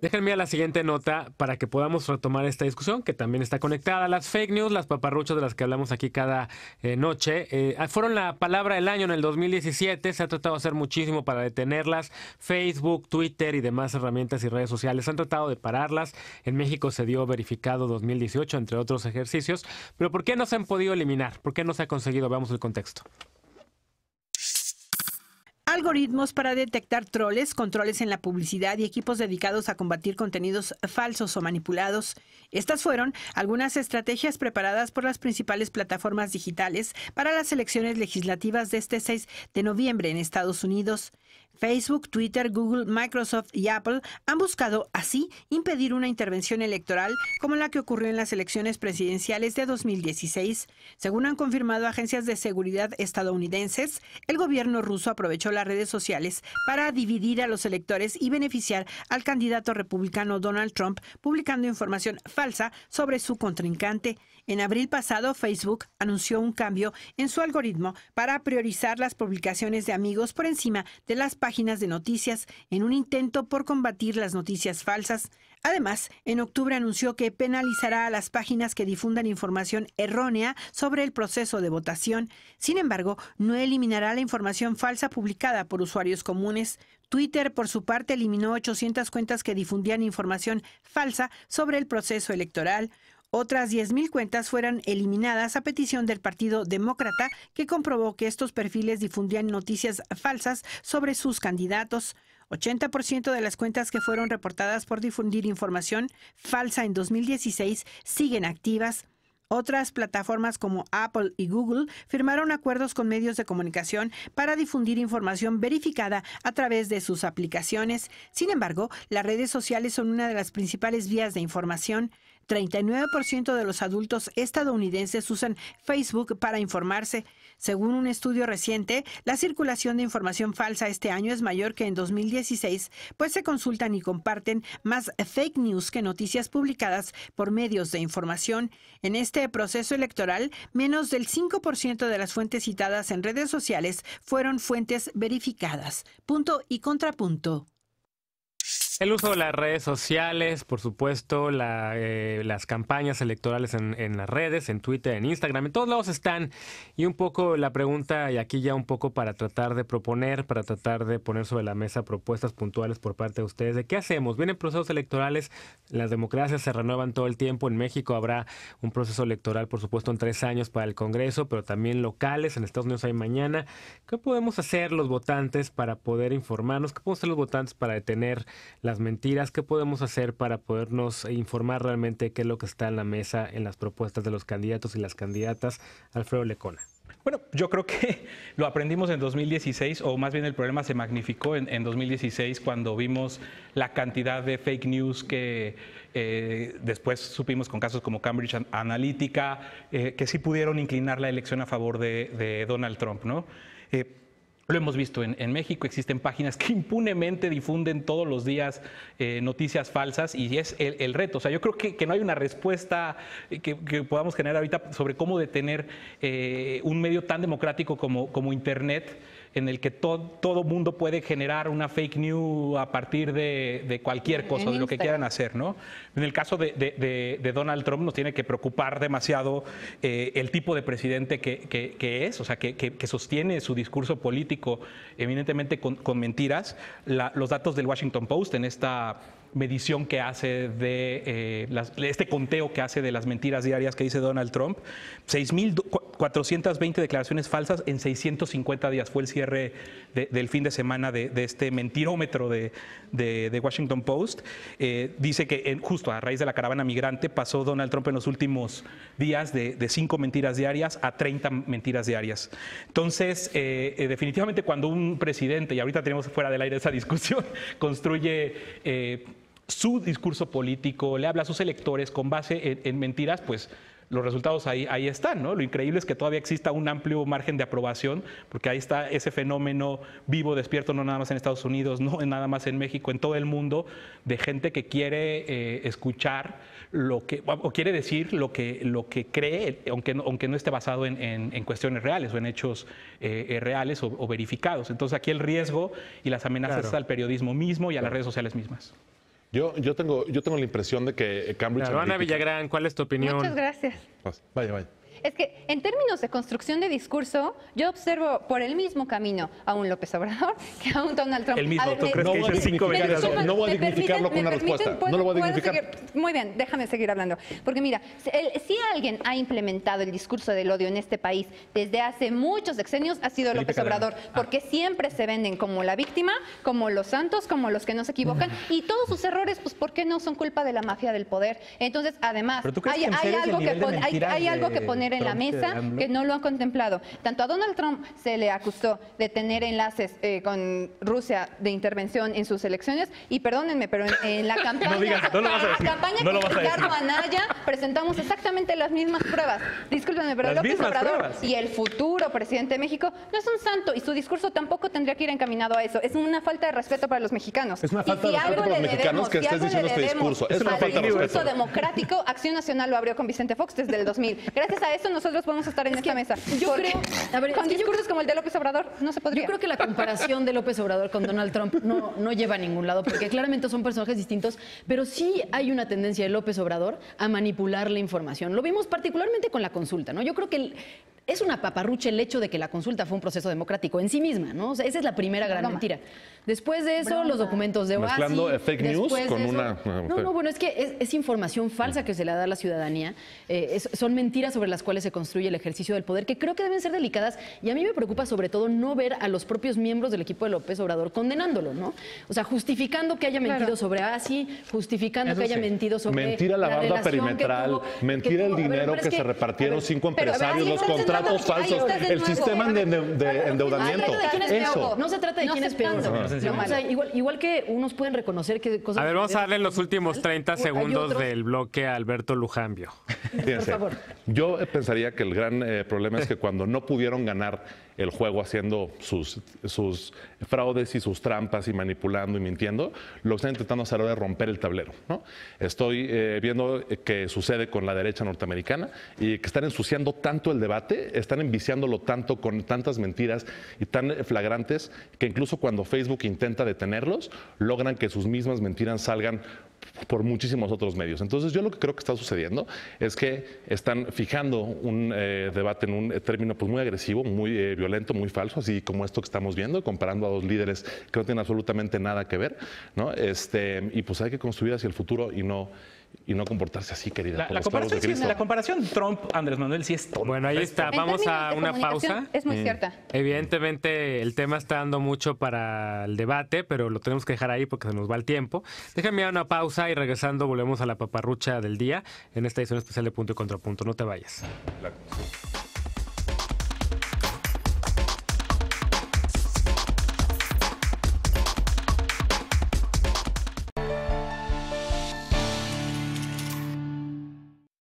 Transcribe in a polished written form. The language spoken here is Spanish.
Déjenme a la siguiente nota para que podamos retomar esta discusión, que también está conectada a las fake news, las paparruchas de las que hablamos aquí cada noche. Fueron la palabra del año en el 2017, se ha tratado de hacer muchísimo para detenerlas. Facebook, Twitter y demás herramientas y redes sociales han tratado de pararlas. En México se dio verificado 2018, entre otros ejercicios. Pero ¿por qué no se han podido eliminar? ¿Por qué no se ha conseguido? Veamos el contexto. Algoritmos para detectar troles, controles en la publicidad y equipos dedicados a combatir contenidos falsos o manipulados. Estas fueron algunas estrategias preparadas por las principales plataformas digitales para las elecciones legislativas de este 6 de noviembre en Estados Unidos. Facebook, Twitter, Google, Microsoft y Apple han buscado así impedir una intervención electoral como la que ocurrió en las elecciones presidenciales de 2016. Según han confirmado agencias de seguridad estadounidenses, el gobierno ruso aprovechó las redes sociales para dividir a los electores y beneficiar al candidato republicano Donald Trump, publicando información falsa sobre su contrincante. En abril pasado, Facebook anunció un cambio en su algoritmo para priorizar las publicaciones de amigos por encima de las páginas de noticias en un intento por combatir las noticias falsas. Además, en octubre anunció que penalizará a las páginas que difundan información errónea sobre el proceso de votación. Sin embargo, no eliminará la información falsa publicada por usuarios comunes. Twitter, por su parte, eliminó 800 cuentas que difundían información falsa sobre el proceso electoral. Otras 10,000 cuentas fueron eliminadas a petición del Partido Demócrata, que comprobó que estos perfiles difundían noticias falsas sobre sus candidatos. 80% de las cuentas que fueron reportadas por difundir información falsa en 2016 siguen activas. Otras plataformas como Apple y Google firmaron acuerdos con medios de comunicación para difundir información verificada a través de sus aplicaciones. Sin embargo, las redes sociales son una de las principales vías de información. 39% de los adultos estadounidenses usan Facebook para informarse. Según un estudio reciente, la circulación de información falsa este año es mayor que en 2016, pues se consultan y comparten más fake news que noticias publicadas por medios de información. En este proceso electoral, menos del 5% de las fuentes citadas en redes sociales fueron fuentes verificadas. Punto y contrapunto. El uso de las redes sociales, por supuesto, las campañas electorales en las redes, en Twitter, en Instagram, en todos lados están. Y un poco la pregunta, y aquí ya un poco para tratar de proponer, para tratar de poner sobre la mesa propuestas puntuales por parte de ustedes, de qué hacemos. Vienen procesos electorales, las democracias se renuevan todo el tiempo. En México habrá un proceso electoral, por supuesto, en 3 años para el Congreso, pero también locales. En Estados Unidos hay mañana. ¿Qué podemos hacer los votantes para poder informarnos? ¿Qué podemos hacer los votantes para detener las mentiras? ¿Qué podemos hacer para podernos informar realmente qué es lo que está en la mesa en las propuestas de los candidatos y las candidatas? Alfredo Lecona. Bueno, yo creo que lo aprendimos en 2016, o más bien el problema se magnificó en 2016 cuando vimos la cantidad de fake news que después supimos con casos como Cambridge Analytica, que sí pudieron inclinar la elección a favor de Donald Trump, ¿no? Lo hemos visto en México, existen páginas que impunemente difunden todos los días noticias falsas y es el reto. O sea, yo creo que no hay una respuesta que podamos generar ahorita sobre cómo detener un medio tan democrático como Internet, en el que todo mundo puede generar una fake news a partir de cualquier cosa, de lo que quieran hacer, ¿no? En el caso de Donald Trump nos tiene que preocupar demasiado el tipo de presidente que es, o sea, que sostiene su discurso político eminentemente con mentiras. Los datos del Washington Post en esta medición que hace de este conteo que hace de las mentiras diarias que dice Donald Trump, 6,420 declaraciones falsas en 650 días. Fue el cierre del fin de semana de este mentirómetro de Washington Post. Dice que justo a raíz de la caravana migrante pasó Donald Trump en los últimos días de 5 mentiras diarias a 30 mentiras diarias. Entonces, definitivamente cuando un presidente, y ahorita tenemos fuera del aire esa discusión, construye su discurso político, le habla a sus electores con base en mentiras, pues los resultados ahí están, ¿no? Lo increíble es que todavía exista un amplio margen de aprobación, porque ahí está ese fenómeno vivo, despierto, no nada más en Estados Unidos, no nada más en México, en todo el mundo, de gente que quiere escuchar o quiere decir lo que cree, aunque no esté basado en cuestiones reales o en hechos reales o verificados. Entonces aquí el riesgo y las amenazas al periodismo mismo y a las redes sociales mismas. Yo tengo la impresión de que Cambridge Ana Analytica... Villagrán, ¿cuál es tu opinión? Muchas gracias. Vaya. Es que en términos de construcción de discurso, yo observo por el mismo camino a un López Obrador que a un Donald Trump. El mismo, ¿tú crees no que voy a hizo 5 dignificar veces? eso, no voy a dignificarlo con una respuesta. No lo voy a dignificar. Muy bien, déjame seguir hablando. Porque mira, si alguien ha implementado el discurso del odio en este país desde hace muchos sexenios, ha sido López Obrador. Porque siempre se venden como la víctima, como los santos, como los que no se equivocan. Y todos sus errores, pues, ¿por qué no son culpa de la mafia del poder? Entonces, además, hay algo que poner en la mesa que no lo han contemplado. Tanto a Donald Trump se le acusó de tener enlaces con Rusia de intervención en sus elecciones y perdónenme, pero en la campaña, no lo vas a decir. con Ricardo Anaya presentamos exactamente las mismas pruebas. Discúlpenme, pero López Obrador y el futuro presidente de México no es un santo y su discurso tampoco tendría que ir encaminado a eso. Es una falta de respeto para los mexicanos. Es una falta de respeto para los mexicanos que estés diciendo este discurso. Es una falta de respeto. Discurso democrático, Acción Nacional lo abrió con Vicente Fox desde el 2000. Gracias a eso nosotros podemos estar en esta mesa. Yo creo, a ver, con discursos como el de López Obrador no se podría. Yo creo que la comparación de López Obrador con Donald Trump no lleva a ningún lado, porque claramente son personajes distintos, pero sí hay una tendencia de López Obrador a manipular la información. Lo vimos particularmente con la consulta, ¿no? Yo creo que es una paparrucha el hecho de que la consulta fue un proceso democrático en sí misma, ¿no? O sea, esa es la primera gran mentira. Después de eso, los documentos de OASI... Mezclando fake news con una... No, bueno, es que es información falsa que se le da a la ciudadanía. Son mentiras sobre las cuales se construye el ejercicio del poder, que creo que deben ser delicadas. Y a mí me preocupa sobre todo no ver a los propios miembros del equipo de López Obrador condenándolo, ¿no? O sea, justificando que haya mentido sobre OASI, justificando que haya mentido sobre... Mentira la barda perimetral, mentira el dinero que se repartieron 5 empresarios, los contratos falsos, el sistema de endeudamiento. No se trata de quién es peor. O sea, igual que unos pueden reconocer que cosas... A ver, vamos a darle los últimos 30 segundos del bloque a Alberto Lujambio. Fíjense, por favor. Yo pensaría que el gran problema es que cuando no pudieron ganar el juego haciendo sus fraudes y sus trampas y manipulando y mintiendo, lo que están intentando hacer ahora es romper el tablero, ¿no? Estoy viendo que sucede con la derecha norteamericana y que están ensuciando tanto el debate, están enviciándolo tanto con tantas mentiras y tan flagrantes que incluso cuando Facebook intenta detenerlos, logran que sus mismas mentiras salgan por muchísimos otros medios. Entonces yo lo que creo que está sucediendo es que están fijando un debate en un término pues muy agresivo, muy violento, muy falso, así como esto que estamos viendo, comparando a dos líderes que no tienen absolutamente nada que ver, ¿no? Y pues hay que construir hacia el futuro y no comportarse así, querida. La comparación Trump-Andrés Manuel sí es tonta. Bueno, ahí está. Vamos a una pausa. Es muy cierta. Evidentemente, el tema está dando mucho para el debate, pero lo tenemos que dejar ahí porque se nos va el tiempo. Déjenme dar una pausa y regresando volvemos a la paparrucha del día en esta edición especial de Punto y Contrapunto. No te vayas. Claro.